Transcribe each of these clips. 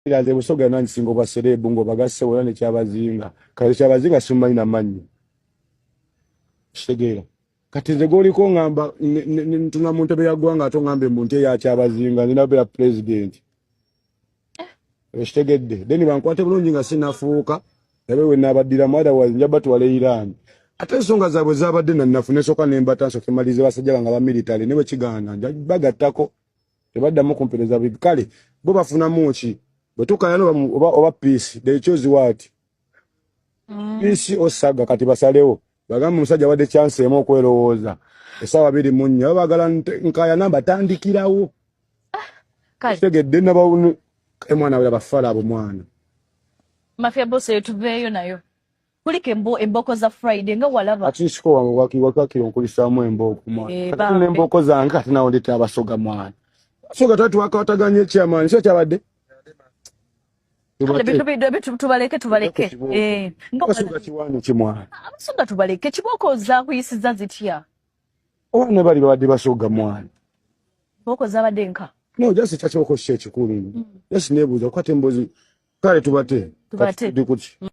Iraze Busoga nanti singo baserebu ngo bagase wona Kyabazinga. Kale Kyabazinga simanyi manyi. Shegera. Kati nze goli ko ngamba tuna muntu be yagwanga atongambe muntu ya Kyabazinga nina be president. Eshtegedde. Deni bankwate bulungi nga sinafuuka. Ebewe nabadira mada wa njabatu wale Iran. Ate ensonga zaabwe zabadde na nafune soka nembatanso kemalize basajja nga ba military ne bwekigana bagattako tebaddamu kumpereza bikale bo bafuna muki bwetukayano oba peace they chose what peace osaga kati basalewo bagamba omusajja wadde chance emu okwerowooza esawa 2 munnya bagala nkaya namba tandikirawo tegedde nabawunu emwana wala bafala abo mwana mafia boss yetuveeyo nayo kulike emboko za Friday nga walaba ati siko wangu wakakiro nkulisamu emboko mwana kati emboko zange kati nawo ndete abasoga mwana soga tatu wakawataganye chairman sio chabadde tubaleke ngasoga kiwani kimwana abasoga tubaleke kiboko za kuyisiza zitya one bali babadde basoga mwana boko za badenka no just chachoko kikulu just nebuza kwate mbozi kale tubate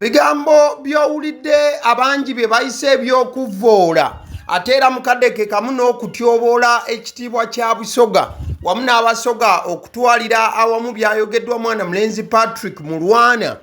bigambo byowulidde abangi bye bayise ebyokuvoola ate era mukaddeke kamu n'okutyoboola ekitiibwa kya Busoga wamu n'abasoga okutwalira awamu byayogeddwa mwana mulenzi Patrick Mulwana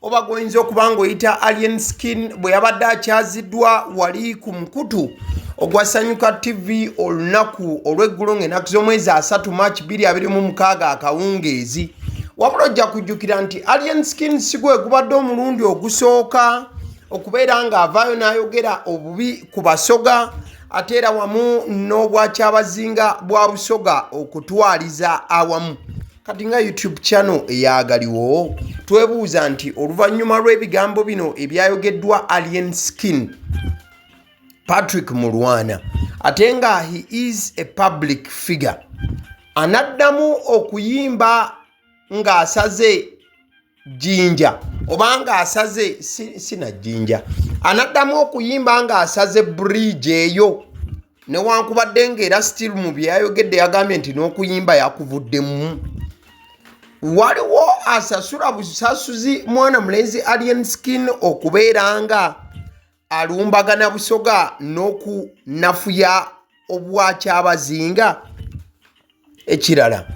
oba goyinza okuba ng'oyita Alien Skin bwe yabadde akyaziddwa wali ku mukutu ogwa Sanyuka TV olunaku olw'eggulo ng'ennaku z'omwezi 3 March 2026 akawungeezi wabula ojja kujjukira nti Alien Skin sigwe gubadde omulundi ogusooka okubeera ng'avaayo n'ayogera obubi ku basoga ate era wamu n'obwa Kyabazinga bwa Busoga okutwaliza awamu kati nga YouTube channel eyagaliwo twebuuza nti oluvannyuma lw'ebigambo bino ebyayogeddwa Alien Skin Patrick Mulwana ate nga he is a public figure anaddamu okuyimba ng'asaze jinja obanga asaze sina jinja anaddamu okuyimba ng'asaze bridge eyo newankubadde ng'era still mu byayogedde yagambye nti n'okuyimba yakuvuddemu waliwo asasula busasuzi mwana mulenzi Alien Skin okubeera nga alumbagana Busoga n'okunafuya obwa Kyabazinga ekirala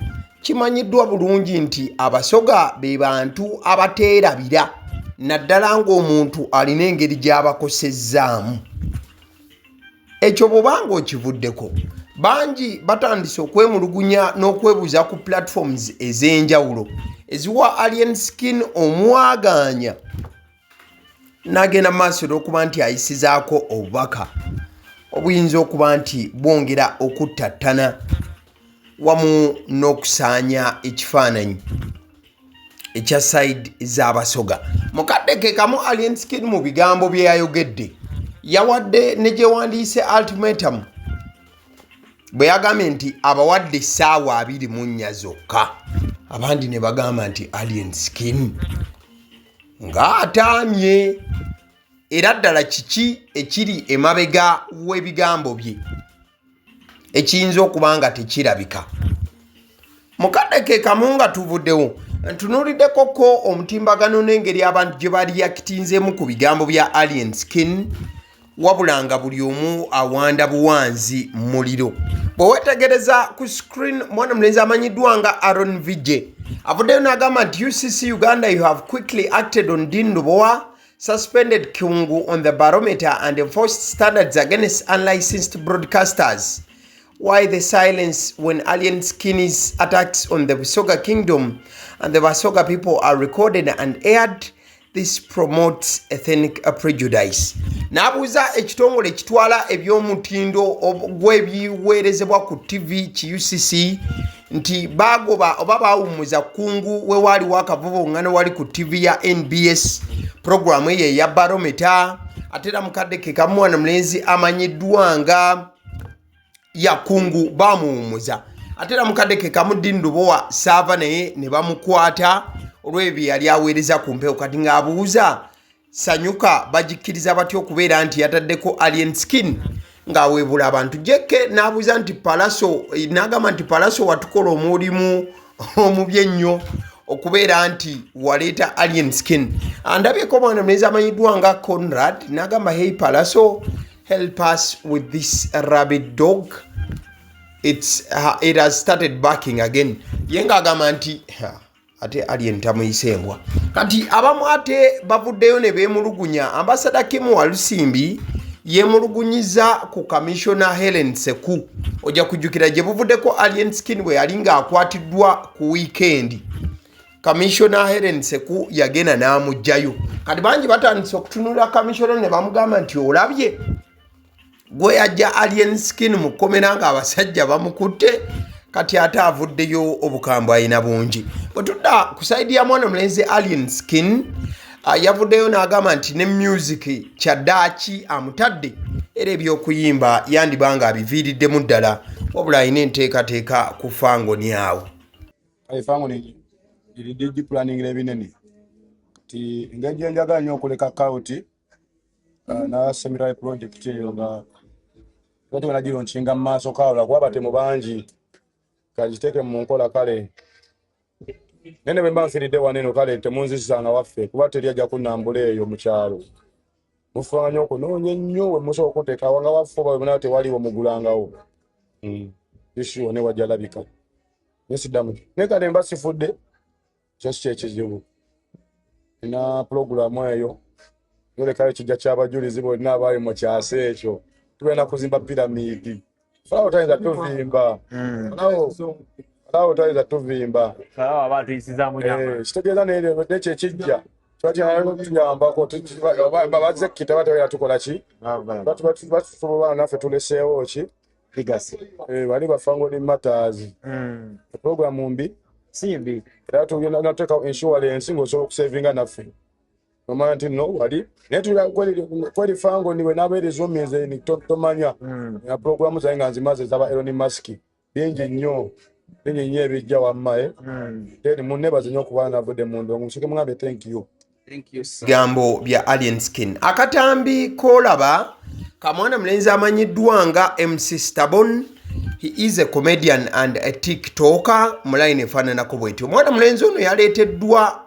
kimanyiddwa bulungi nti abasoga be bantu abateerabira naddala ng'omuntu alina engeri gy'abakosezzaamu ekyo bw'obanga okivuddeko bangi batandise okwemulugunya n'okwebuuza ku platforms ez'enjawulo eziwa Alien Skin omwagaanya n'agenda maaso n'okuba nti ayisizaako obubaka obuyinza okuba nti bwongera okuttattana wamu n'okusaanya ekifaananyi ekya side z'abasoga mukaddeke kamu Alien Skin mu bigambo bye yayogedde yawadde ne gye wandiise ultimatum bwe yagambye nti abawadde essaawa 24 zokka abandi ne bagamba nti Alien Skin ng'ataamye era ddala kiki ekiri emabega w'ebigambo bye ekiyinza okuba nga tekirabika mukaddeke kamu nga tuvuddewo ntunuuliddekoko omutimbagano n'engeri abantu gye bariyakitinzeemu ku bigambo bya Alien Skin wabula nga buli omu awanda buwanzi muliro bwe weetegereza ku screen mwana mulenzi amanyiddwa nga Aaron Vijay avuddeyo n'agamba nti UCC Uganda you have quickly acted on Dean Lubowa suspended Kyungu on the barometer and enforced standards against unlicensed broadcasters. Why the silence when Alien Skin's attacks on the Busoga kingdom and the Busoga people are recorded and aired? This promotes ethnic prejudice. Nabuuza ekitongole ekitwala eby'omutindo gw'ebiweerezebwa ku TV ki UCC nti bagoba oba baawummuza kungu we waali wakavubo ngano wali ku TV ya NBS programu ye ya barometer ate era mukaddeke kamu mwana mulenzi amanyiddwa nga yakungu bamuwummuza ate era mukaddeke kamu Dean Lubowa saava naye ne bamukwata olw'ebyo yali aweereza ku mpewo kati ng'abuuza Sanyuka bagikkiriza batya okubeera nti yataddeko Alien Skin ng'aweebula abantu jekke n'abuuza nti Palaso n'agamba nti Palaso watukola omulimu omubi ennyo okubeera nti waleeta alien skin. Ndabyeko mwana mlezi amanyiddwa nga Conrad n'agamba hey Palaso, help us with this rabbit dog. It has started barking again. Yenga agamba nti ate alien tamuyisembwa. Kati abamu ate bavuddeyo ne beemulugunya. Ambassador Kim Walusimbi yemulugunyiza ku Commissioner Helen Seku. Ojja kujjukira gye buvuddeko alien skin bwe yali ng'akwatiddwa ku weekend. Commissioner Helen Seku yagenda n'amugjayo. Kati bangi batandise okutunula Commissioner ne bamugamba nti olabye gwe yajja alien skin mu kkomera ng'abasajja bamukutte, kati ate avuddeyo obukambwe ayina bungi. Bwe tudda ku sayidi ya mwana mulenzi alien skin, yavuddeyo n'agamba nti ne music kyaddaaki amutadde era ebyokuyimba yandibanga abiviiriddemu ddala, wabula alina enteekateeka ku fangoni awo. Fangoni iri planning ebinene ti ngejje njagala nnyo okuleka kauti na semirai project eyo nga watu wanajiro nshinga maaso kaola kuba batemu bangi kajiteke mu nkola kale nene bwe mbanfiridde waneno kale temunzisanga waffe kuba teri ajja kunambula eyo mu kyalo mufanya okunoonya nnyo we musobola okuteeka wanga waffe babona tewaliwo mugulangawo issue ne wajalabika nesidamu nekale mbasifudde kyekizibu ina programu eyo yolekayo kijja ky'abajulizi bonna abaali mu kyasa ekyo tugenda kuzimba piramidi falawo tayinza tuvimba falawo tayinza tuvimba kitegeeza nekyo ekijja tuyambako babaze kita batera tukola ki batusobola naffe tuleseewo ki bali bafangoni matters programu mbi simbi era tugenda nateeka insurance ng'osobola okusevinga naffe nomanya nti no wali naye tula kweli fangoni we nabeerezo minze tomanya na programu zaye nga nzimaze zaba Elon Musk bingi nnyo ebijja wamma teri munnebaze nnyo okuba navudde mu ndongo musike mugambe thank you gambo bya alien skin. Akatambi kolaba kamwana mulenzi amanyiddwa nga MC Sturbbon. He is a comedian and a TikToker. Mulaine efaananako bwetyo. Omwana mulenzi ono yaleeteddwa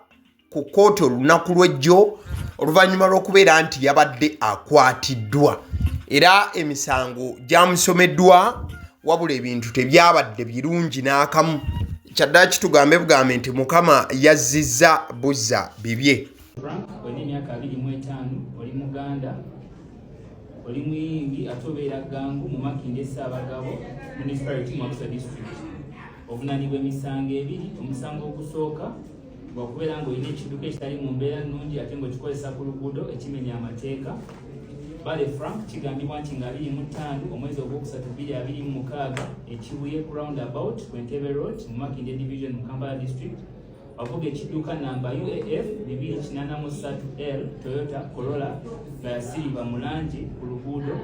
ku kkooti olunaku lw'ejjo oluvannyuma lw'okubeera nti yabadde akwatiddwa era emisango gyamusomeddwa wabula ebintu tebyabadde birungi n'akamu. Kyaddaaki tugambe bugambe nti Mukama yazzizza buzza bibye. Frank olina emyaka 25 oli muganda oli muyimbi ate obeera Gangu mu Makindye Ssaabagabo municipality Bamukutte district. Ovunaanibwa emisango ebiri. Omusango ogusooka gwakubeera ng'olina ekidduka ekitali mu mbeera nnungi ate ng'okikozesa ku luguudo ekimenya amateeka. Bale Frank kigambibwa nti nga 25 omwezi ogwokusatu 2026 ekibuye ku roundabout ku Entebbe Road mu Makindye division mu Kampala district wavuga ekidduka namba UAF 283L Toyota Corolla nga yasiriba mu langi ku luguudo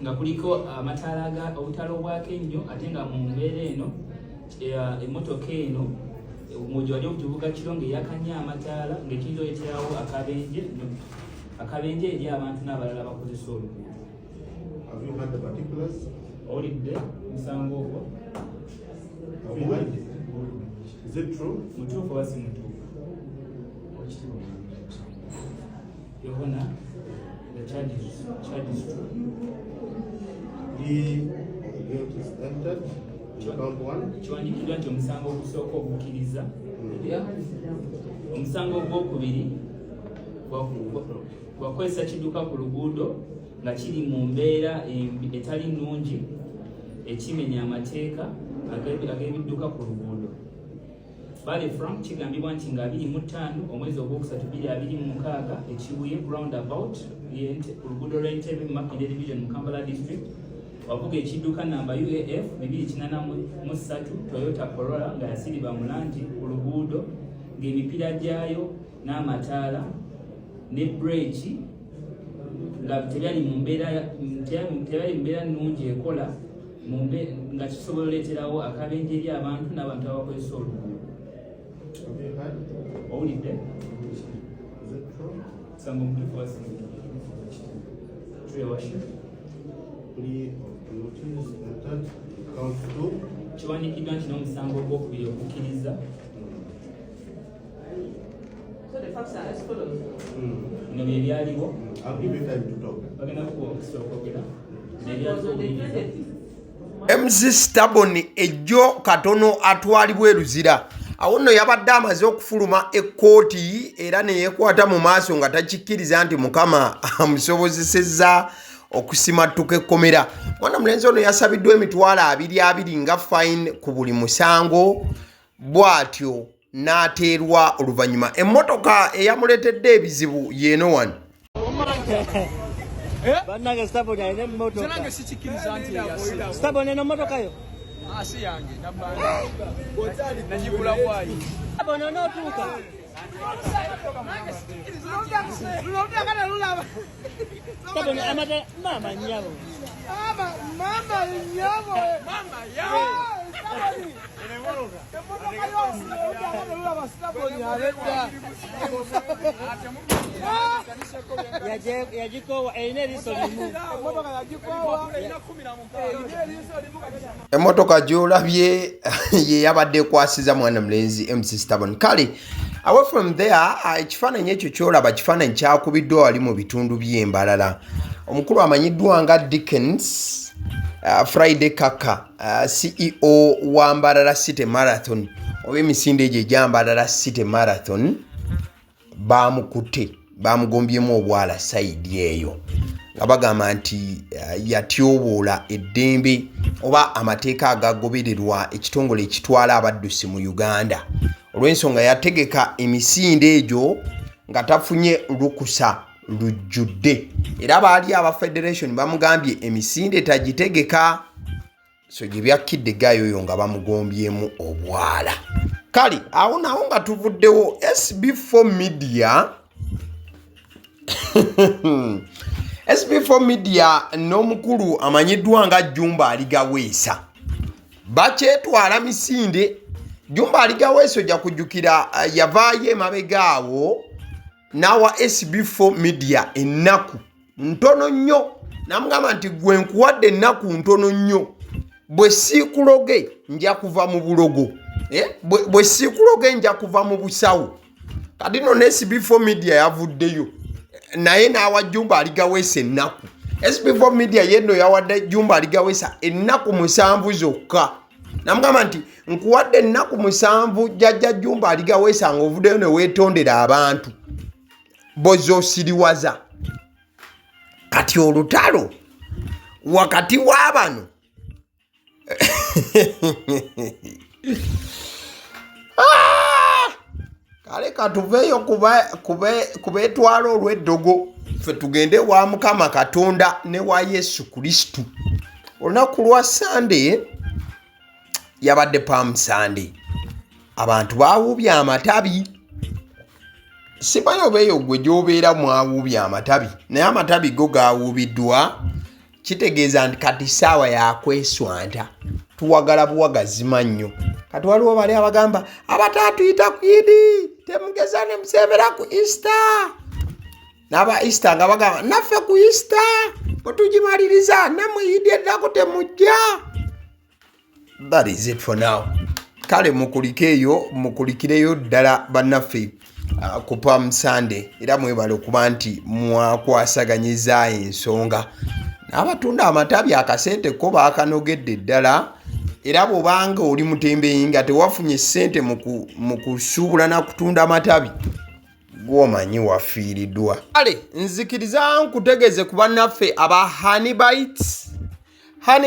nga kuliko amataala obutalo obwako ennyo ate nga mu mbeera eno emmotoka eno omwojo wali okugivuga kiro ng'eyakanya amataala ng'ekiyinza oyitirawo akabenje eri abantu n'abalala bakozesa oluguudo. Olidde musango ogwo? Is it true? Mutuufu oba si mutuufu? Your Honor, the charge is true. The guilt is entered. Count one. Kiwandiikiddwa nti omusango ogusooka ogukkiriza. Omusango ogwokubiri gwakozesa kidduka ku luguudo nga kiri mu mbeera etali nnungi ekimenya amateeka ag'ebidduka ku luguudo. Bale Frank kigambibwa nti nga 25 omwezi ogwokusatu 2026 ekibuye roundabout ku luguudo lw'Entebbe mu Makindye division mu Kampala district wavuga ekidduka namba UAF 283 Toyota Corolla nga yasiriba mu langi ku luguudo ng'emipiira gyayo n'amataala ne breki nga tebyali mu mbeera nnungi ekola nga kisobola oleeterawo akabenje eri abantu n'abantu abakozesa oluguudo. Owulidde? Sango mutuufu wasi tuyewashi. Plea of guilty is entered. Count two. kiwandiikiddwa nti n'omusango ogwokubiri okukkiriza. Bino bye byaliwo. I'll give you time to talk. Bagenda kukwogera nebyaliwo okuyingiza. MC Sturbbon ejjo katono atwalibwa eruzira. Awo nno yabadde amaze okufuluma ekkooti era ne yeekwata mu maaso nga takikkiriza nti Mukama amusobozesezza okusimattuka ekkomera. Mwana mulenzi ono yasabiddwa emitwalo 22 nga fine ku buli musango, bw'atyo n'ateerwa oluvannyuma. Emmotoka eyamuleetedde ebizibu yeeno wano. Bannange Sturbbon alina emmotoka. Nange sikikkiriza nti yasiya. Sturbbon eno mmotoka yo? Si yange nabbanga. Nagigula bwayi. Sturbbon onootuuka. Sturbbon amata maama nnyabo. Mama nyabo. Yagikowa erina eriiso limu. Emmotoka gy'olabye ye yabadde ekwasiza mwana mulenzi MC Sturbbon. Kale away from there ekifaananyi ekyo kyolaba kifaananyi kyakubiddwa wali mu bitundu by'embalala. Omukulu amanyiddwa nga Dickens Friday Kaka CEO wa Mbalala City Marathon oba emisinde egyo egya Mbalala City Marathon Bamukutte bamugombyemu obwala sayidi eyo nga bagamba nti yatyoboola eddembe oba amateeka agagobererwa ekitongole ekitwala abaddusi mu Uganda olw'ensonga yategeka emisinde egyo nga tafunye lukusa lujjudde era baali aba federation bamugambye emisinde tagitegeka so gye byakkidde eggaayo oyo nga bamugombyemu obwala. Kale awo nawo nga tuvuddewo SB4 media SB4 media n'omukulu amanyiddwa nga Jumba aligaweesa bakyetwala misinde. Jumba aligaweesa ojja kujjukira yavaayo emabega awo n'awa SB4 media ennaku ntono nnyo namugamba nti gwe nkuwadde ennaku ntono nnyo bwe siikuloge nja kuva mu bulogo bwe siikuloge nja kuva mu busawo. Kati no SB4 media yavuddeyo naye n'awa Jumba aligaweesa ennaku. SB4 media yenno yawadde Jumba aligaweesa ennaku 7 zokka. Namugamba nti nkuwadde ennaku 7 Jaja Jumba aligaweesa ng'ovuddeyo ne weetondera abantu bozosiriwaza. Kati olutalo wakati w'abano kale katuveeyo kubeetwala olw'eddogo ffe tugende wa Mukama Katonda ne wa Yesu Kristu. Olunaku lwa Sunday yabadde Palm Sunday. Abantu baawuubya amatabi. Simanyi oba eyo gwe gy'obeera mwawuubya amatabi naye amatabi go gaawuubiddwa kitegeeza nti kati ssaawa yakweswanta tuwagala buwagazima nnyo. Kati waliwo bali abagamba abataatuyita ku Idi temugeza ne museebera ku Easter. N'aba Easter nga bagamba naffe ku Easter bwe tugimaliriza nammwe Idi eddako temujja. That is it for now. Kale mukulikireyo ddala bannaffe ku Palm Sunday era mwebale okuba nti mwakwasaganyiza ensonga. N'abatunda amatabi akasente ko baakanogedde ddala era bw'obanga oli mutembeeyi nga tewafunye ssente mu kusuubula na kutunda amatabi gw'omanyi wafiiriddwa. Kale nzikiriza nkutegeeze ku bannaffe aba Honey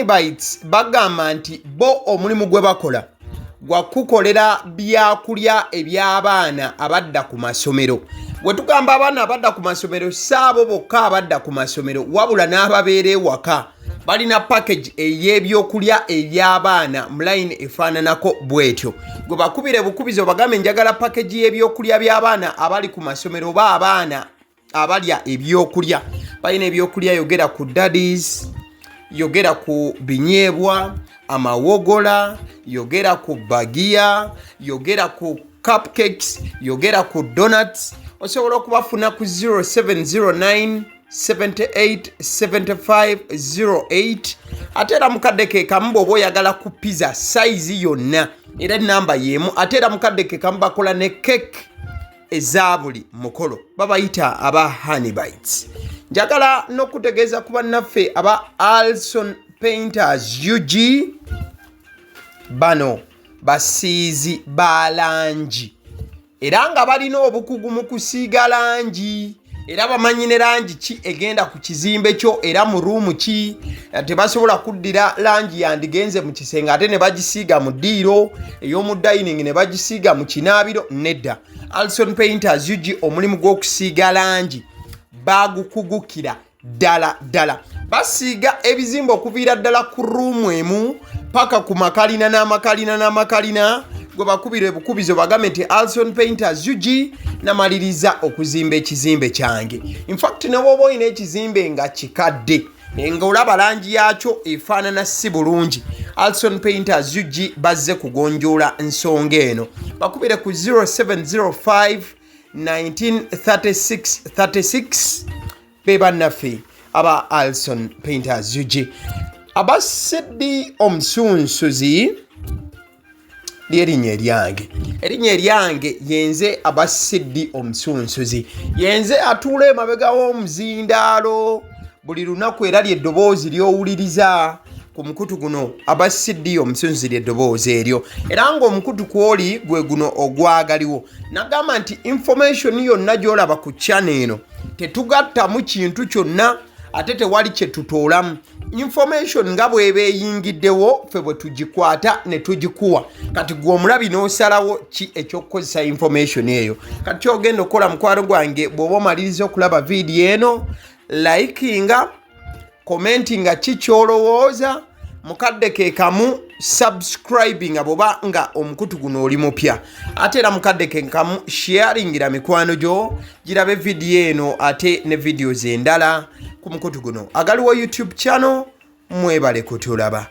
Bites bagamba nti bo omulimu gwe bakola gwa kukolera byakulya eby'abaana abadda ku masomero. Bwe tugamba abaana abadda ku masomero saabo bokka abadda ku masomero wabula n'ababeera ewaka balina package ey'ebyokulya eby'abaana mu line efaananako bwetyo. Gwe bakubire bukubizo bagambe njagala package y'ebyokulya by'abaana abali ku masomero oba abaana abalya ebyokulya. Balina ebyokulya yogera ku daddies, yogera ku binyeebwa, amawogola, yogera ku bagia, yogera ku cupcakes, yogera ku donuts. Osobola okubafuna ku 0709 787508 ate era mukadde ke kamu bw'oba oyagala ku pizza size yonna era namba yemu ate era mukadde ke kamu bakola ne cake eza buli mukolo babayita aba honey bites. Njagala n'okutegeeza ku bannaffe aba Alson Painters UG bano basiizi ba langi era nga balina obukugu mu kusiiga langi era bamanyi ne langi ki egenda ku kizimbe kyo era mu ruumu ki tebasobola kuddira langi yandigenze mu kisenge ate ne bagisiiga mu ddiiro ey'omu dining ne bagisiiga mu kinaabiro nedda. Alson Painters UG omulimu gw'okusiiga langi bagukugukira ddala basiiga ebizimbe okuviira ddala ku ruumu emu paka ku makalina gwe bakubira ebukubizo bagambe nti Alson Painters UG namaliriza okuzimba ekizimbe kyange. In fact ne bw'oba olina ekizimbe nga kikadde nga olaba langi yaakyo efaanana si bulungi, Alson Painters UG bazze kugonjoola ensonga eno. Bakubire ku 0705 1936 be bannaffe aba Alson Painters UG. Aba Sedi omusunsuzi lyerinnya eryange yenze aba Sedi omusunsuzi yenze atuula emabega w'omuzindaalo buli lunaku era ly'eddoboozi ly'owuliriza ku mukutu guno aba Sedi omusunsuzi ly'eddoboozi eryo era ng'omukutu kwoli gwe guno ogwagaliwo. Nagamba nti information yonna gy'olaba ku channel eno tetugattamu kintu kyonna ate tewali kye tutoolamu. Information nga bw'eba eyingiddewo ffe bwe tugikwata ne tugikuwa kati gwe omulabi n'osalawo ki ekyokukozesa information eyo. Kati kyogenda okukola mukwano gwange bw'oba omaliriza okulaba vidiyo eno likinga commentinga ki kyolowooza mukadde ke kamu subscribinga bw'oba nga omukutu guno oli mupya ate era mukadde ke kamu sharingira mikwano gyo girabe vidiyo eno ate ne videos endala ku mukutu guno. Agaliwo YouTube channel mwebale kutulaba.